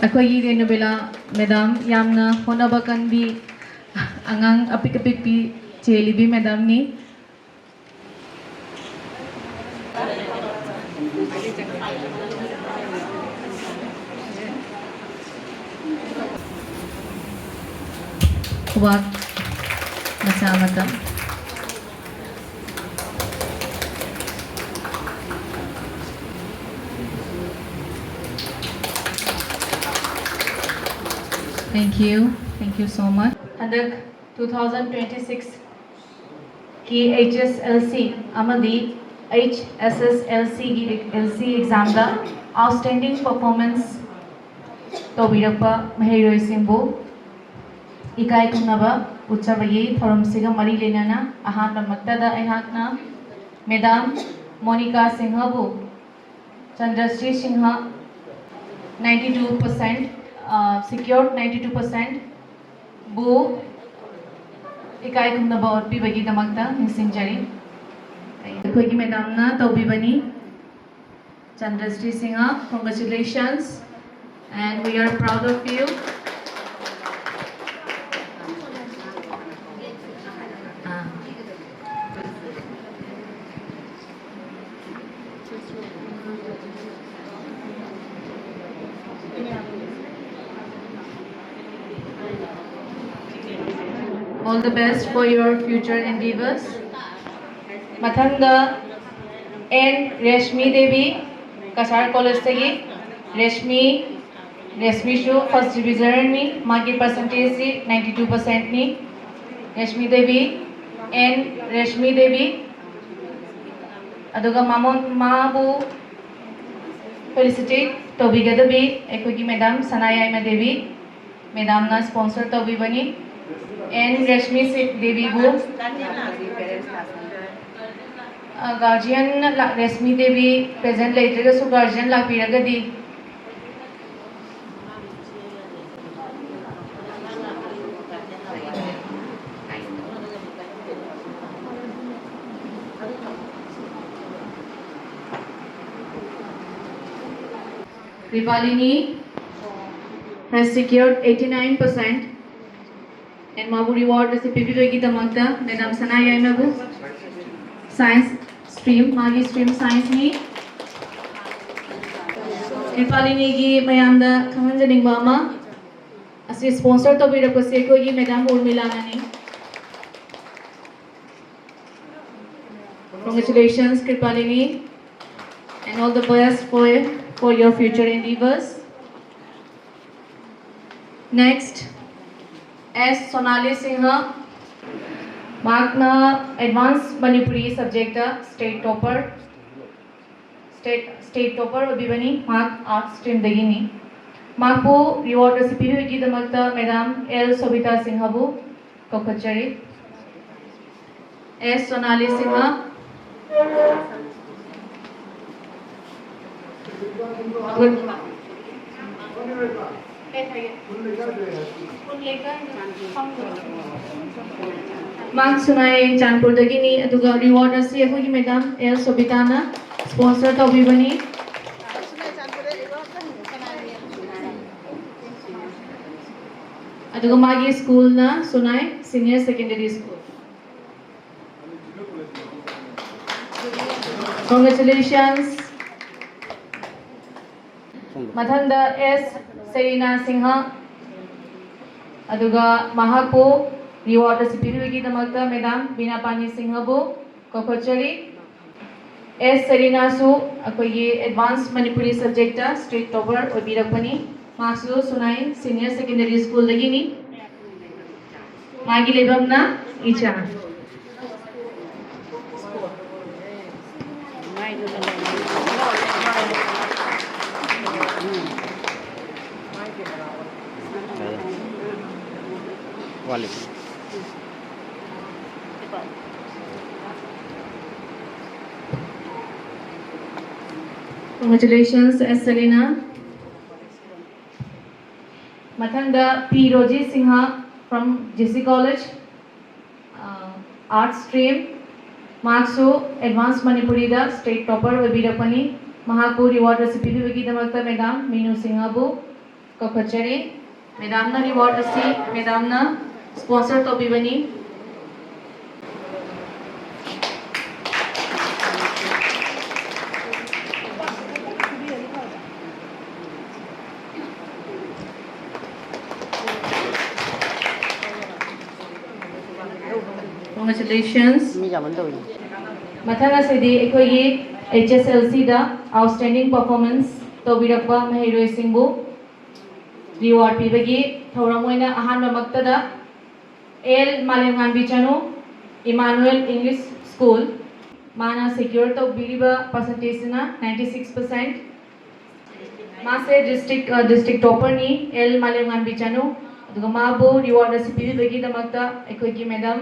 ꯑꯩꯈꯣꯏꯒꯤ ꯔꯦꯅꯨꯕꯦꯂꯥ ꯃꯦꯗꯥꯝ ꯌꯥꯝꯅ ꯍꯣꯠꯅꯕ ꯀꯟꯕꯤ ꯑꯉꯥꯡ ꯑꯄꯤꯛ ꯑꯄꯤꯛꯄꯤ ꯆꯦꯜꯂꯤꯕꯤ ꯃꯦꯗꯥꯝꯅꯤ ꯋꯥꯛ ꯃꯆꯥ ꯃꯇꯝ Thank you so much. Handak 2026 की HSLC amadi HSSLC की LC exam da outstanding performance तो बिरपा महरोई सिंबो इकाई कुनबा उच्चबगी थोरम सिगा मरी लेना अहान मक्तदा अहाकना मैडम मोनिका सिंहबु चंद्रश्री सिंह 92% secured 92% बु इकाई कुनबा और पिबगी दमकता निसिंजरी अखोगी मैडम ना तौबिबनी चंद्रश्री Singh congratulations and we are proud of you. All the best for your future endeavors. Mathanga N. Reshmi Devi, Kasar College Tagi. Reshmi Shu first division ni, magi percentage si 92% ni. Reshmi Devi, N. Reshmi Devi. Aduga Mamon Mabu felicitate Tobi Gadabi, Ekogi Madam Sanaya Devi, Madam na sponsor Tobi Bani. N. Reshmi Devi Bu guardian Reshmi Devi present later so guardian la piragadi Kripalini has secured 89% and Mabu reward is PPP Tamagda, Madam Sanaya Mabu, Science stream, Magi stream Science ni. Kripalini gi Mayamda Kamanjaning Mama, as a sponsor to be represented Madam Urmila Nani. Congratulations, Kripalini, and all the best for your future endeavors. Next. S. Sonali Singha, Magna Advanced Manipuri subject state topper Bibani Mark Art stream Dagini. Magpu reward recipe Wiki the Magda Madam L. Sobita Singhabu Kokachari. S. Sonali Singha. Mark Sunai Chanpur Dagini aduga reward asi akogi Madam L Sobitana sponsor Tobi Bani aduga magi school na Sunai Senior Secondary School. Congratulations. Mathanda S. Serena Singha aduga Mahaku reward recipient Damagda Madam Binapani Singhabu Kokochari. S. Serena Su akogi advanced Manipuri subject state topper Obirakpani Maxu Sunai Senior Secondary School Dagini Magi Lebamna Icha. Congratulations, S. Selena. Mathanda P. Roji Singha from JC College, Art Stream. Maxu Advanced Manipuri da State Topper Vibirapani Mahaku reward recipe Wiki Damakta Madam Minu Singhabu कखचरी madam ना reward असी madam ना sponsor तो भी बनी Congratulations. मथाना सेदी एकोई HSLC दा outstanding performance तो बिरक्बा महिरोई सिंबु reward पिबगी थौरमोइना अहानबा मक्तदा L मालेंगान बिचानु Emmanuel English School माना secure तो बिरिबा percentage ना 96%. मासे district topper ni L मालेंगान बिचानु अदुगा माबु reward असी पिबगी दमक्ता एकोई की मैडम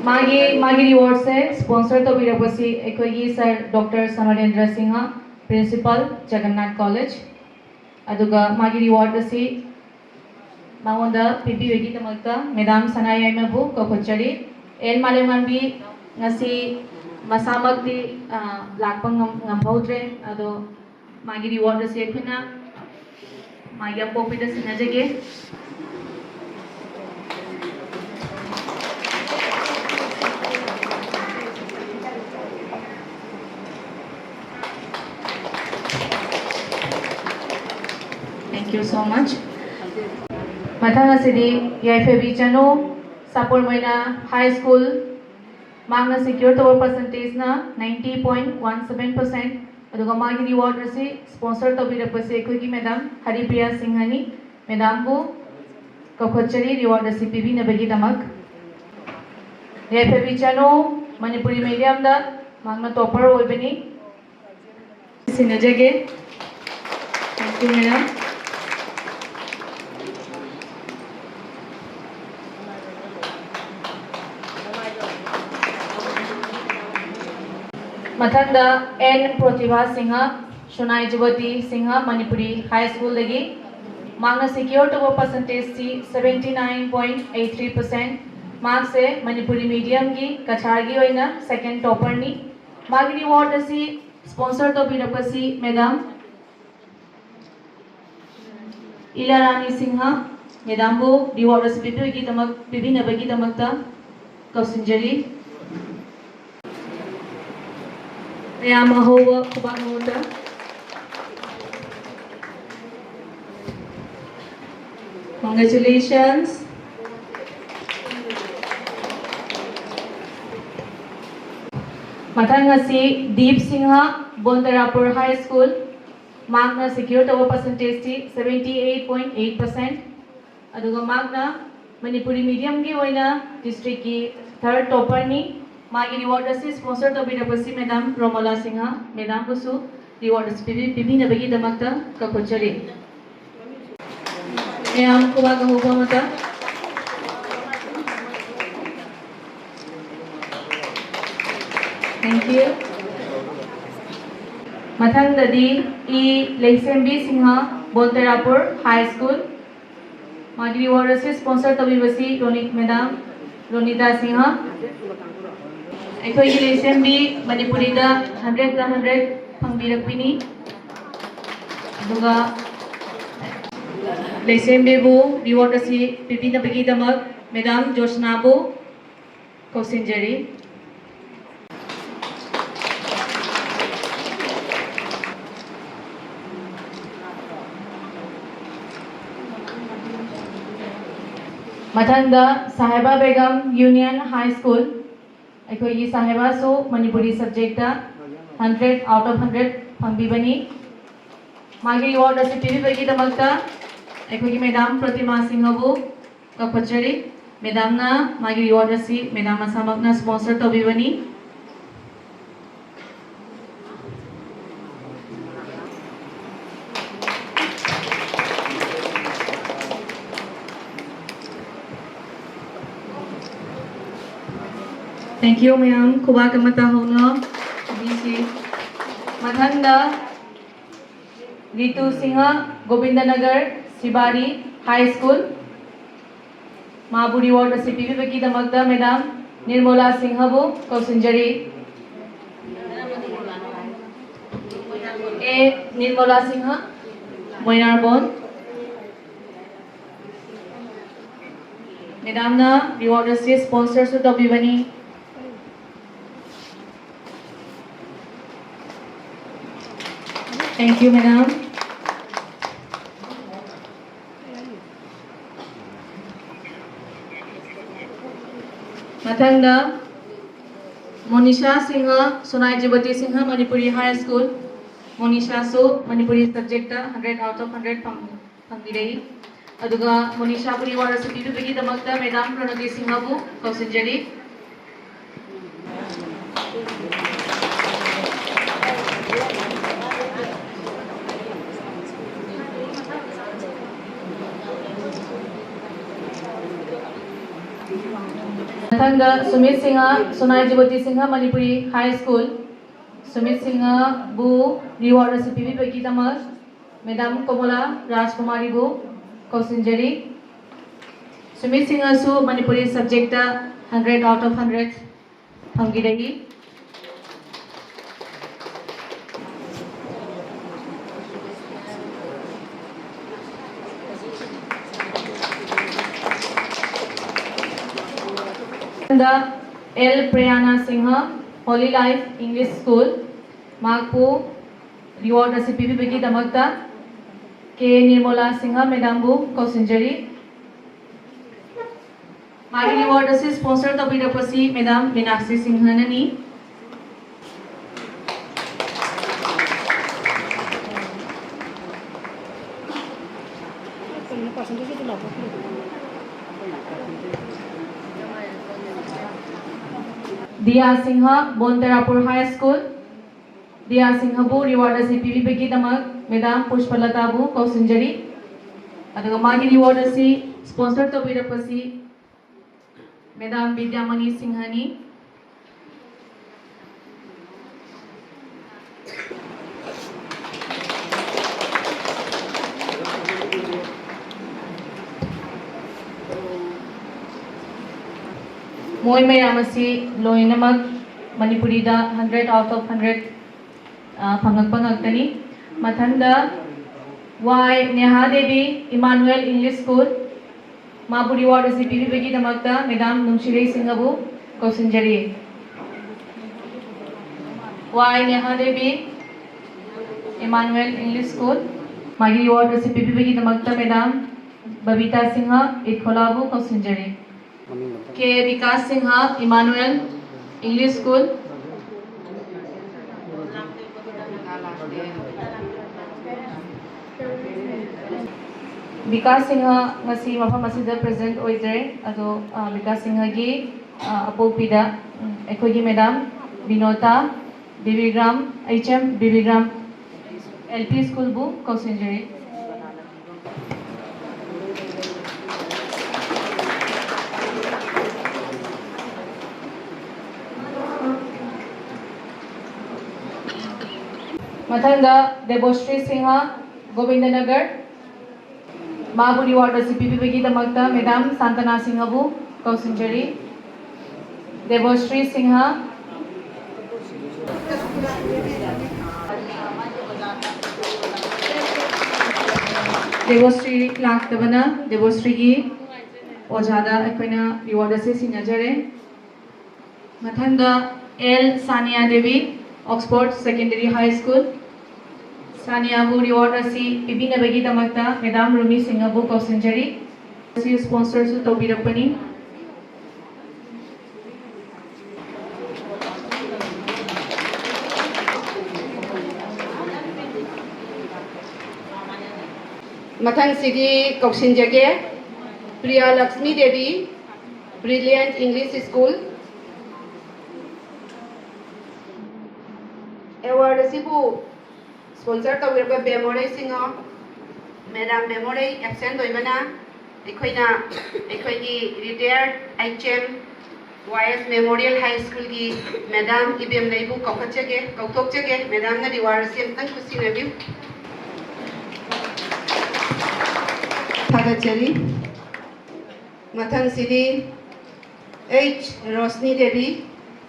मागी रिवॉर्ड से स्पॉन्सर तो बिरबसी एकोई sir doctor Samarendra Singh principal Jagannath college अदुगा मागी रिवॉर्ड असी मांगोंदा पिबीगी तमक्ता मैडम सनाया मेबु कखचरी एल मालेमानबी ngasi masamagdi lakpang ngamhodre ado magi reward ase khuna magi apopida sinajage thank you so much mathanga sidi YFB chano sapor moina high school मांगना secure तो percentage ना 90.17% अदुगा मागी reward रसी sponsor तो बिरबसी एकोई की मैडम हरिप्रिया सिंघनी मैडम को कखचरी reward रसी पिबी नबगी दमक YFB चनो मणिपुरी मीडियम दा मांगना topper ओइबनी सिनजगे thank you मैडम मथंदा N Pratibha Singh Sonai Jubati Singh Manipuri high school लगी मांगना सिक्योर तो परसेंटेज सी 79.83% मार्क्स से मणिपुरी मीडियम की कछारगी होइना सेकंड टॉपर नी मागी रिवॉर्ड असी स्पॉन्सर तो बिरपसी मैडम इलारानी सिंह मैडम को रिवॉर्ड असी पिबी दमक पिबी नबगी दमकता कौसिंजरी Yamahowa Kubanota congratulations Mathangasi Deep Singha Bondarapur High School Magna secure to percentage 78.8% aduga Magna Manipuri medium ki oina district ki third topper ni मागी reward असी sponsor तो बिरबसी madam Romila Singh madam को सु reward असी पिबी नबगी दमकता कखचरी मैम कुबा गहुबा मता थैंक यू मथंग ददी E Lesembi Singh Bolterapur high school मागी रिवॉर्ड असी स्पॉन्सर तो बिरबसी रोनिक मैडम रोनिता सिंह अखोई लेसेंबी मणिपुरी दा 100 फंगबिरकपिनी अदुगा लेसेंबी बु रिवॉर्ड असी पिबी नबगी दमक मैडम जोशना बु कौसिंजरी मथंदा साहिबा बेगम यूनियन हाई स्कूल अखोई साहेबा सो मणिपुरी सब्जेक्ट 100 out of 100 फंगबिबनी मागी रिवॉर्ड असी पिबीबगी दमकता अखोई मैडम प्रतिमा सिंहबु कखचरी मैडम ना मागी रिवॉर्ड असी मैडम असमकना स्पॉन्सर तोबिबनी Thank you, ma'am. Kuba kamata hono. BC. Mathanda Ritu Singha, Gobindanagar, Sibari High School. Maburi Ward CPV Baki Damagda, Madam Nirmala सिंहबू कौसिंजरी ए निर्मला सिंह मोइनारबोन मैडम ना रिवॉर्ड से स्पॉन्सर से तौबीबनी थैंक यू मैडम मथंगदा मोनिशा सिंह सोनाई जुबती सिंह मणिपुरी हाई स्कूल मोनिशा सो मणिपुरी सब्जेक्ट 100 आउट ऑफ 100 फंगिरई अदुगा मोनिशा पुरी वार से पीबीगी दमकता मैडम प्रणति सिंह बु कौसिंजरी मथंग सुमित सिंह सोनाई जुबती सिंह मणिपुरी हाई स्कूल सुमित सिंह बु रिवॉर्ड से पीबीगी दमक मैडम कमला राजकुमारी बु कौसिंजरी सुमित सिंह सु मणिपुरी सब्जेक्ट 100 आउट ऑफ 100 फंगिरई L Priyana Singh holy life English school माकपू रिवॉर्ड से पीबीगी दमकता के निर्मला सिंह मैडम बु कौसिंजरी मागी रिवॉर्ड से स्पॉन्सर तौबीरपसी मैडम मीनाक्षी सिंह ननी दिया सिंह बोनतेरापुर हाई स्कूल दिया सिंह बु रिवॉर्ड से पीबीगी दमक मैडम पुष्पलता बु कौसिंजरी अदुगा मागी रिवॉर्ड से स्पॉन्सर तौबीरपसी मैडम विद्यामणि सिंहनी मोई मैरामसी लोइनमक मणिपुरी दा 100 आउट ऑफ 100 फंगकपंगकतनी मथंदा Y Neha Devi Emmanuel English school माबुरी वार्ड से पीबीगी दमकता मैडम नुंशिरे सिंहबु कौसिंजरी Y Neha Devi Emmanuel English school मागी वार्ड से पीबीगी दमकता मैडम बबीता सिंह इटखोलाबु कौसिंजरी K Vikas Singh Emmanuel English school Vikas Singh ngasi mafam asida present oidre ado Vikas Singh की अपोपीदा एखोगी madam Vinota Bibigram HM Bibigram LP school बु कौसिंजरी मथंगा देवश्री सिंह गोविंदनगर माबुरी वार्ड से पीबीगी दमकता मैडम सांतना सिंह बु कौसिंजरी देवश्री सिंह देवश्री लाक्तबना देवश्री की ओजादा अखोना रिवॉर्ड से सिग्नेचर मथंगा L Saniya Devi Oxford secondary high school Saniya बु रिवॉर्ड असी पीबीनबगी दमकता मैडम रूमी सिंह बु कौसिंजरी असी स्पॉन्सर सु तौबीरपनी मथंग सिदी कौसिंजगे Priya Lakshmi Devi brilliant English school award सिबु स्पॉन्सर तौबीरबा बेमोरे सिंह मैडम बेमोरे एब्सेंट होइबना एखोइना एखोइगी retired HM YS memorial high school की मैडम इबेम लेबु कौखचगे कौथोकचगे मैडम ना रिवार्ड से तंग खुशी नबिउ थागचरी मथंग सिदी H. Rosni Devi,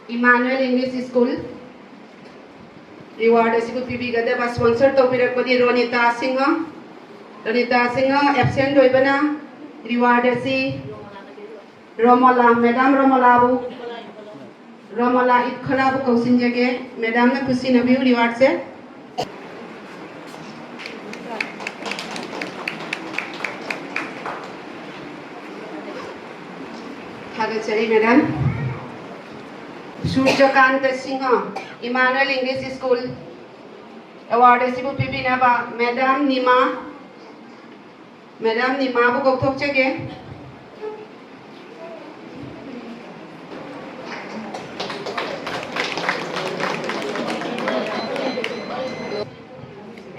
Emmanuel English School. Reward asibu pibigada sponsor tawbirakpadi Ronita Singh. Ronita Singh absent doibana. Reward asi Romola, Madam Romolabu. Romola Itkalabu Kausinjage, Madam na Kusina View reward se. Thagachari Madam. Surjakanta Singh, Emmanuel English School. Award asibu pibinaba Madam Nima. Madam Nima bu kauthok chege.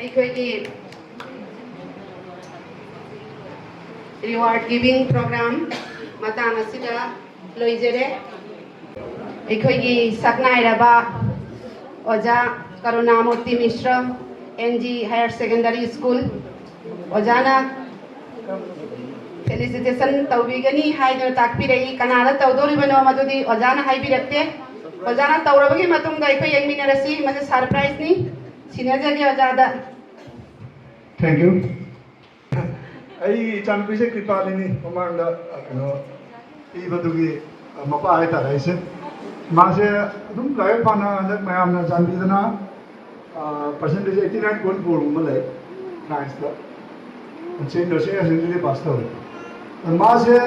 Aikoigi reward giving program matang asida loijere. Aikoigi saknairaba Oja Karunamurthy Mishra NG Higher Secondary School. Ojana felicitation tawbigani haiduna takpirei kanada tawdoribano madudi ojana haibirakte. Ojana tawrabagi matungda aikoi yengminarasi mase surprise ni sinajagi ojada. Thank you. I Chanpise Kripalini, Commander, Ivadugi, Mapa Haita, Mase, Dum Kaipana, that Mayamna Chanpidana, percentage 89.4 Malay, nice. And saying the same as in the pastor. And Mase,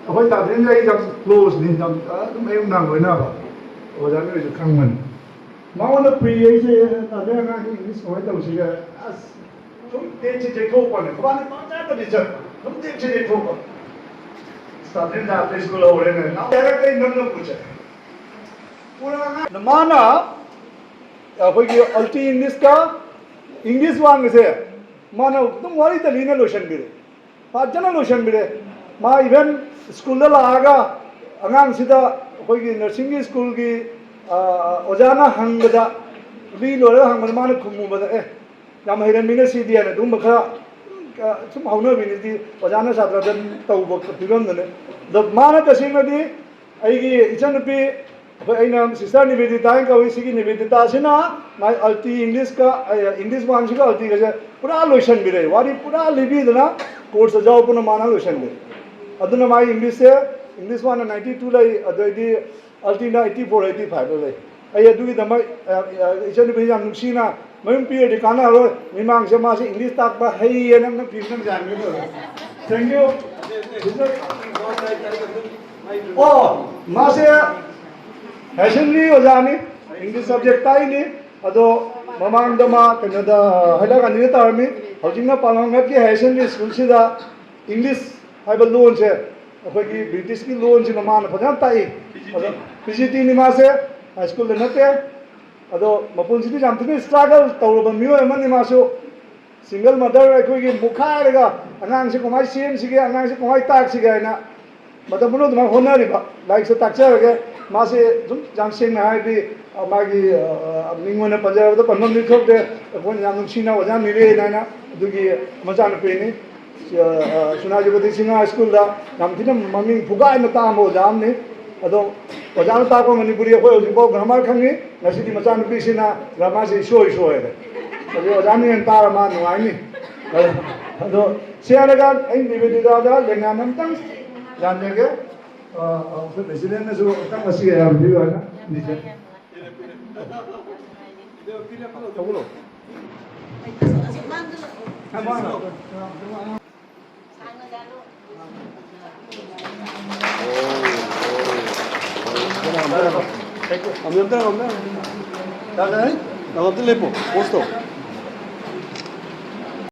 what I think is close, Nindam, Mayam Nava, or that is a Kangman. Now on the pre-age, other English, what I was here as. Không tiền chỉ để thu còn các bạn nói ra cái gì không tiền chỉ để thu còn start đến ra tới school over này nó cái năm năm cũng chạy pura mana cái ulti English one cái gì mana तुम वाली तो Leena lotion भी रे पाँच जना lotion भी रे माँ even school ला आगा अंगांग सीधा कोई nursing school की ओजाना हंगदा ली लोरे हंगदा माने खुम्बु बता Yam Hiran Minasi and Dumaka, some honor vinity, Ojana Satra than Taubo, the Mana Kasimadi, Igi, Ichanapi, Sister Nividi Tanka, we see Nividi Tasina, my ulti in this one, she got Pura Lucian Bide, what if Pura Libidana, course a job on a Mana Lucian. Aduna my English in this one 92 like the Altina 84 85. I do with the Ichanapi and Luxina. Mayung period di kana lo, memang saya masih English tak bah, hey, enam nak film jangan gitu. Thank you. Oh, masih recently ojani English subject tay ni, ado memang dama Canada, hela kan ini tahu ni, hujungnya palangat ki recently school sida English ada loan saya, apa ki British ki loan sih memang apa tay, ado PGT ni masih high school dengan te. Ado mapun sini jam tini struggle tahu bamiu emang ni masuk single mother aku ini muka lega anang si komai siem sih anang si komai tak sih na mata puno tu mak honor riba like se tak cah ke masih jam sing na hai di magi minggu na pajar tu panman ni thok de pun jam sina wajan mile na dugi macam apa ini Sunajapati Sinha School da jam tini mami pugai na tamu jam ni ado wajan tapo Manipuri aku juga grammar kami nasi di macam ni sina grammar si show ada. Jadi wajan ni entar mana nuai ni. Ado siapa kan ini di dalam dengan nampak jangan ke untuk presiden ni so kan masih ada video ada ni je. Tahu Ambil lepo, posto.